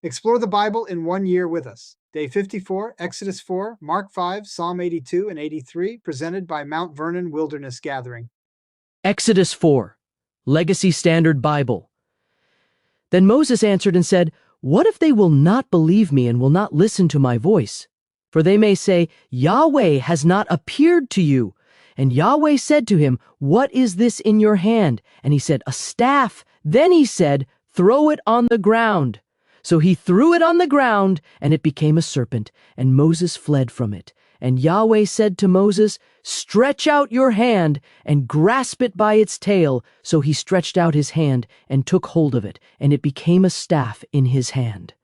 Explore the Bible in 1 year with us. Day 54, Exodus 4, Mark 5, Psalm 82 and 83, presented by Mount Vernon Wilderness Gathering. Exodus 4, Legacy Standard Bible. Then Moses answered and said, "What if they will not believe me and will not listen to my voice? For they may say, 'Yahweh has not appeared to you.' And Yahweh said to him, 'What is this in your hand?' And he said, 'A staff.' Then he said, 'Throw it on the ground.' So he threw it on the ground, and it became a serpent, and Moses fled from it. And Yahweh said to Moses, 'Stretch out your hand and grasp it by its tail.' So he stretched out his hand and took hold of it, and it became a staff in his hand.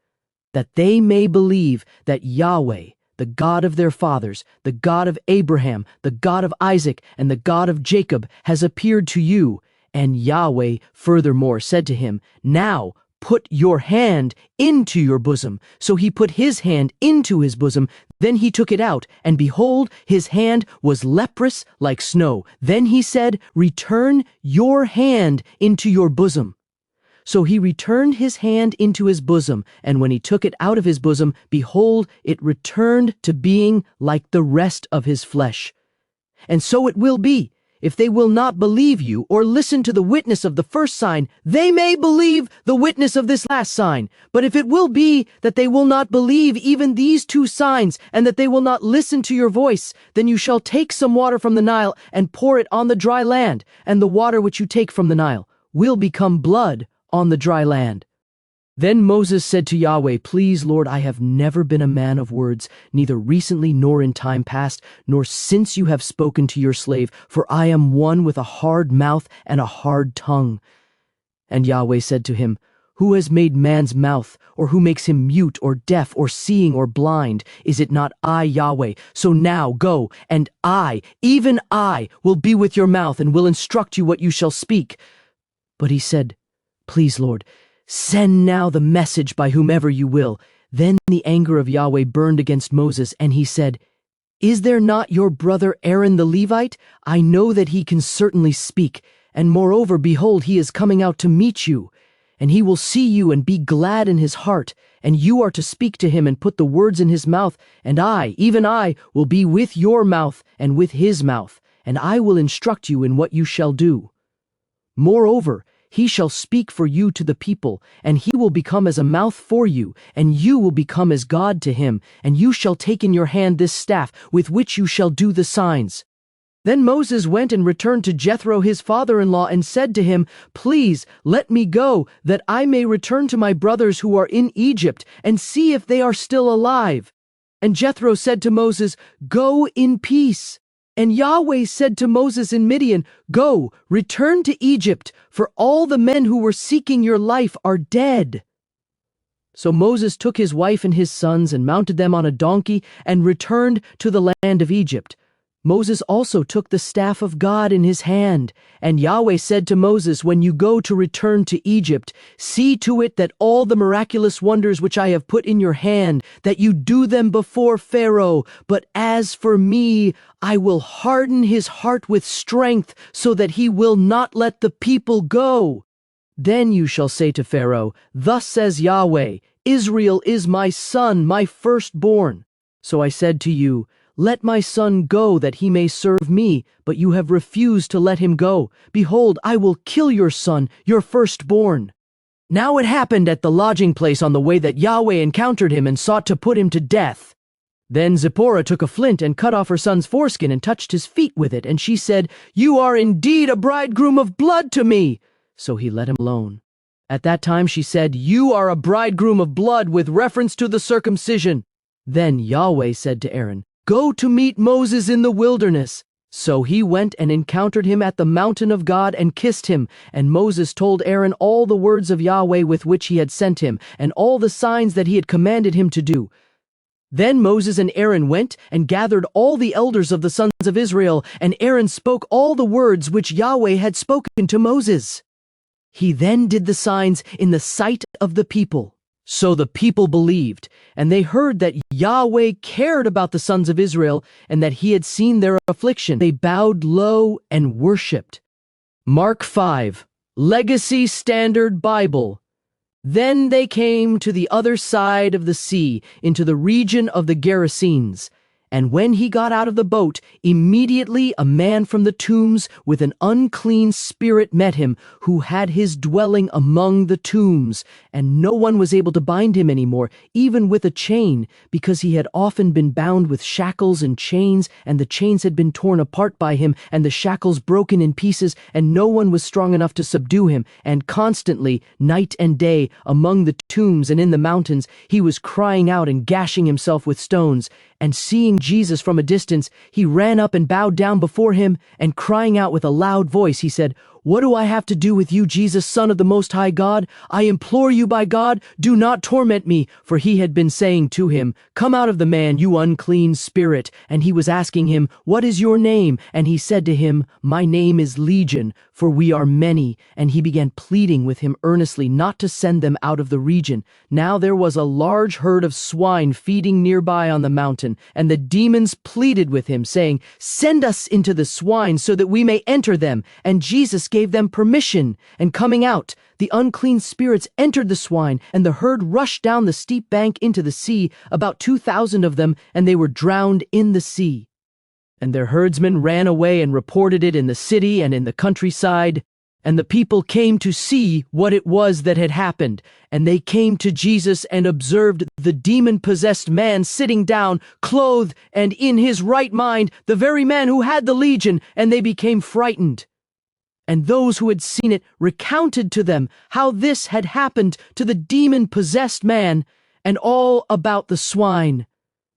That they may believe that Yahweh, the God of their fathers, the God of Abraham, the God of Isaac, and the God of Jacob, has appeared to you." And Yahweh furthermore said to him, "Now put your hand into your bosom." So he put his hand into his bosom. Then he took it out, and behold, his hand was leprous like snow. Then he said, "Return your hand into your bosom." So he returned his hand into his bosom, and when he took it out of his bosom, behold, it returned to being like the rest of his flesh. And so it will be, if they will not believe you or listen to the witness of the first sign, they may believe the witness of this last sign. But if it will be that they will not believe even these two signs, and that they will not listen to your voice, then you shall take some water from the Nile and pour it on the dry land, and the water which you take from the Nile will become blood on the dry land. Then Moses said to Yahweh, "Please, Lord, I have never been a man of words, neither recently nor in time past, nor since you have spoken to your slave, for I am one with a hard mouth and a hard tongue." And Yahweh said to him, "Who has made man's mouth, or who makes him mute or deaf or seeing or blind? Is it not I, Yahweh? So now go, and I, even I, will be with your mouth and will instruct you what you shall speak." But he said, "Please, Lord, send now the message by whomever you will." Then the anger of Yahweh burned against Moses, and he said, "Is there not your brother Aaron the Levite? I know that he can certainly speak, and moreover, behold, he is coming out to meet you. And he will see you and be glad in his heart, and you are to speak to him and put the words in his mouth, and I, even I, will be with your mouth and with his mouth, and I will instruct you in what you shall do. Moreover, he shall speak for you to the people, and he will become as a mouth for you, and you will become as God to him, and you shall take in your hand this staff with which you shall do the signs." Then Moses went and returned to Jethro his father-in-law and said to him, "Please let me go, that I may return to my brothers who are in Egypt, and see if they are still alive." And Jethro said to Moses, "Go in peace." And Yahweh said to Moses in Midian, "Go, return to Egypt, for all the men who were seeking your life are dead." So Moses took his wife and his sons and mounted them on a donkey and returned to the land of Egypt. Moses also took the staff of God in his hand. And Yahweh said to Moses, "When you go to return to Egypt, see to it that all the miraculous wonders which I have put in your hand, that you do them before Pharaoh. But as for me, I will harden his heart with strength, so that he will not let the people go. Then you shall say to Pharaoh, 'Thus says Yahweh, Israel is my son, my firstborn.' So I said to you, 'Let my son go that he may serve me,' but you have refused to let him go. Behold, I will kill your son, your firstborn." Now it happened at the lodging place on the way that Yahweh encountered him and sought to put him to death. Then Zipporah took a flint and cut off her son's foreskin and touched his feet with it, and she said, "You are indeed a bridegroom of blood to me." So he let him alone. At that time she said, "You are a bridegroom of blood with reference to the circumcision." Then Yahweh said to Aaron, "Go to meet Moses in the wilderness." So he went and encountered him at the mountain of God and kissed him. And Moses told Aaron all the words of Yahweh with which he had sent him, and all the signs that he had commanded him to do. Then Moses and Aaron went and gathered all the elders of the sons of Israel, and Aaron spoke all the words which Yahweh had spoken to Moses. He then did the signs in the sight of the people. So the people believed, and they heard that Yahweh cared about the sons of Israel, and that he had seen their affliction. They bowed low and worshipped. Mark 5, Legacy Standard Bible. Then they came to the other side of the sea, into the region of the Gerasenes. And when he got out of the boat, immediately a man from the tombs with an unclean spirit met him, who had his dwelling among the tombs. And no one was able to bind him anymore, even with a chain, because he had often been bound with shackles and chains, and the chains had been torn apart by him, and the shackles broken in pieces, and no one was strong enough to subdue him. And constantly, night and day, among the tombs and in the mountains, he was crying out and gashing himself with stones. And seeing Jesus from a distance, he ran up and bowed down before him, and crying out with a loud voice, he said, "What do I have to do with you, Jesus, Son of the Most High God? I implore you by God, do not torment me." For he had been saying to him, "Come out of the man, you unclean spirit." And he was asking him, "What is your name?" And he said to him, "My name is Legion, for we are many." And he began pleading with him earnestly not to send them out of the region. Now there was a large herd of swine feeding nearby on the mountain, and the demons pleaded with him, saying, "Send us into the swine so that we may enter them." And Jesus gave them permission, and coming out, the unclean spirits entered the swine, and the herd rushed down the steep bank into the sea, about 2,000 of them, and they were drowned in the sea. And their herdsmen ran away and reported it in the city and in the countryside. And the people came to see what it was that had happened. And they came to Jesus and observed the demon-possessed man sitting down, clothed and in his right mind, the very man who had the legion, and they became frightened. And those who had seen it recounted to them how this had happened to the demon-possessed man, and all about the swine.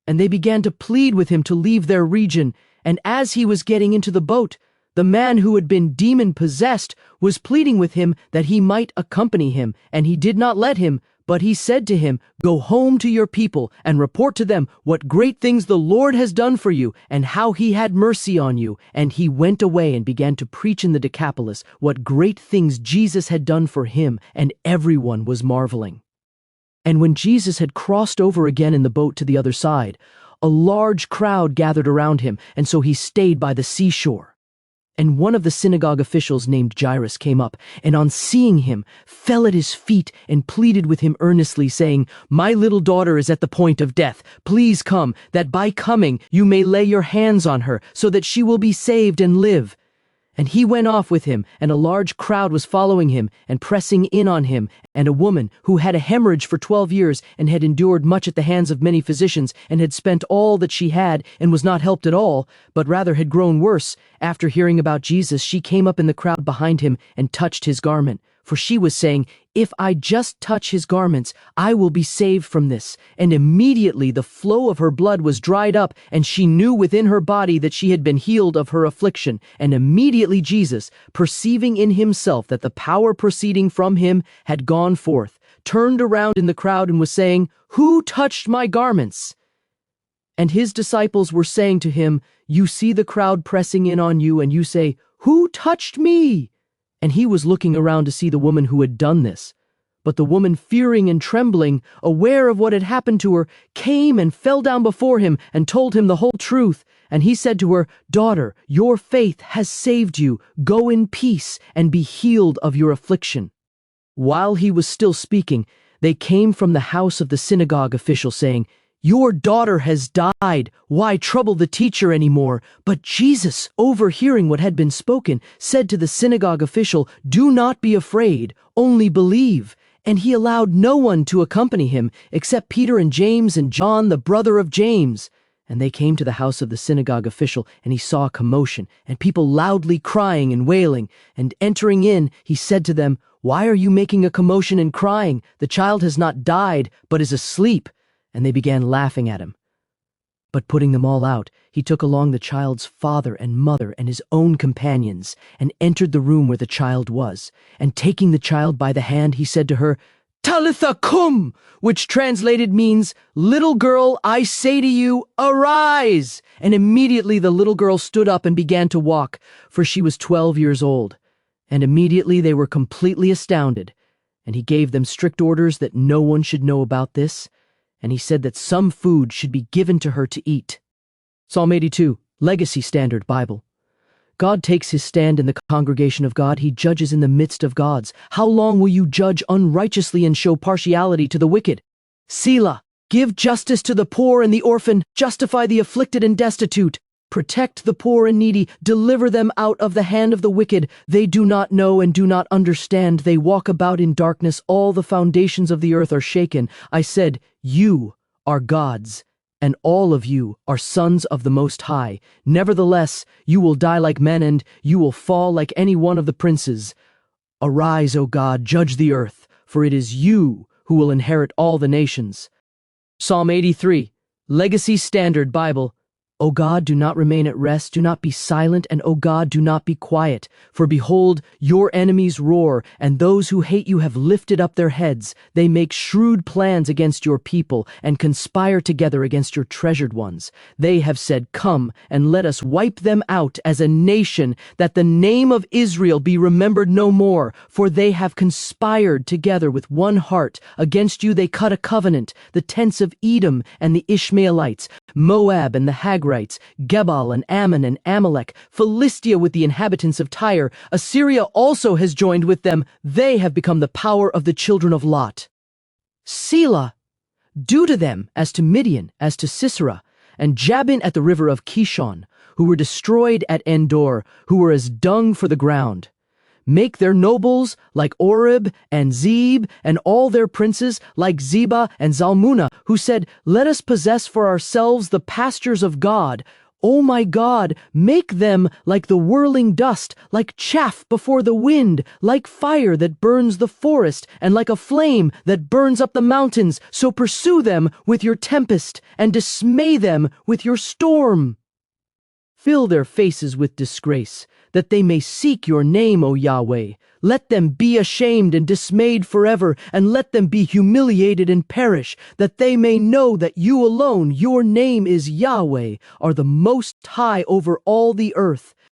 And they began to plead with him to leave their region. And as he was getting into the boat, the man who had been demon-possessed was pleading with him that he might accompany him, and he did not let him, but he said to him, "Go home to your people and report to them what great things the Lord has done for you, and how he had mercy on you." And he went away and began to preach in the Decapolis what great things Jesus had done for him, and everyone was marveling. And when Jesus had crossed over again in the boat to the other side, a large crowd gathered around him, and so he stayed by the seashore. And one of the synagogue officials named Jairus came up, and on seeing him, fell at his feet and pleaded with him earnestly, saying, "My little daughter is at the point of death. Please come, that by coming you may lay your hands on her, so that she will be saved and live." And he went off with him, and a large crowd was following him and pressing in on him. And a woman who had a hemorrhage for 12 years and had endured much at the hands of many physicians and had spent all that she had and was not helped at all, but rather had grown worse, after hearing about Jesus, she came up in the crowd behind him and touched his garment. For she was saying, "If I just touch his garments, I will be saved from this." And immediately the flow of her blood was dried up, and she knew within her body that she had been healed of her affliction. And immediately Jesus, perceiving in himself that the power proceeding from him had gone forth, turned around in the crowd and was saying, "Who touched my garments?" And his disciples were saying to him, "You see the crowd pressing in on you, and you say, 'Who touched me?'" And he was looking around to see the woman who had done this. But the woman, fearing and trembling, aware of what had happened to her, came and fell down before him and told him the whole truth. And he said to her, "Daughter, your faith has saved you. Go in peace and be healed of your affliction." While he was still speaking, they came from the house of the synagogue official, saying, "Your daughter has died. Why trouble the teacher anymore?" But Jesus, overhearing what had been spoken, said to the synagogue official, "Do not be afraid, only believe." And he allowed no one to accompany him, except Peter and James and John, the brother of James. And they came to the house of the synagogue official, and he saw a commotion, and people loudly crying and wailing. And entering in, he said to them, "Why are you making a commotion and crying? The child has not died, but is asleep." And they began laughing at him. But putting them all out, he took along the child's father and mother and his own companions, and entered the room where the child was. And taking the child by the hand, he said to her, "Talitha cum," which translated means, "Little girl, I say to you, arise." And immediately the little girl stood up and began to walk, for she was 12 years old. And immediately they were completely astounded. And he gave them strict orders that no one should know about this. And he said that some food should be given to her to eat. Psalm 82, Legacy Standard Bible. God takes his stand in the congregation of God. He judges in the midst of gods. How long will you judge unrighteously and show partiality to the wicked? Selah, give justice to the poor and the orphan, justify the afflicted and destitute. Protect the poor and needy, deliver them out of the hand of the wicked. They do not know and do not understand. They walk about in darkness. All the foundations of the earth are shaken. I said, you are gods, and all of you are sons of the Most High. Nevertheless, you will die like men, and you will fall like any one of the princes. Arise, O God, judge the earth, for it is you who will inherit all the nations. Psalm 83, Legacy Standard Bible. O God, do not remain at rest, do not be silent, and O God, do not be quiet. For behold, your enemies roar, and those who hate you have lifted up their heads. They make shrewd plans against your people, and conspire together against your treasured ones. They have said, come, and let us wipe them out as a nation, that the name of Israel be remembered no more. For they have conspired together with one heart. Against you they cut a covenant, the tents of Edom and the Ishmaelites, Moab and the Hagrites, Gebal and Ammon and Amalek, Philistia with the inhabitants of Tyre. Assyria also has joined with them. They have become the power of the children of Lot. Selah, do to them as to Midian, as to Sisera, and Jabin at the river of Kishon, who were destroyed at Endor, who were as dung for the ground. Make their nobles like Oreb and Zeb, and all their princes like Zebah and Zalmunna, who said, let us possess for ourselves the pastures of God. O my God, make them like the whirling dust, like chaff before the wind, like fire that burns the forest, and like a flame that burns up the mountains. So pursue them with your tempest, and dismay them with your storm. Fill their faces with disgrace, that they may seek your name, O Yahweh. Let them be ashamed and dismayed forever, and let them be humiliated and perish, that they may know that you alone, your name is Yahweh, are the most high over all the earth.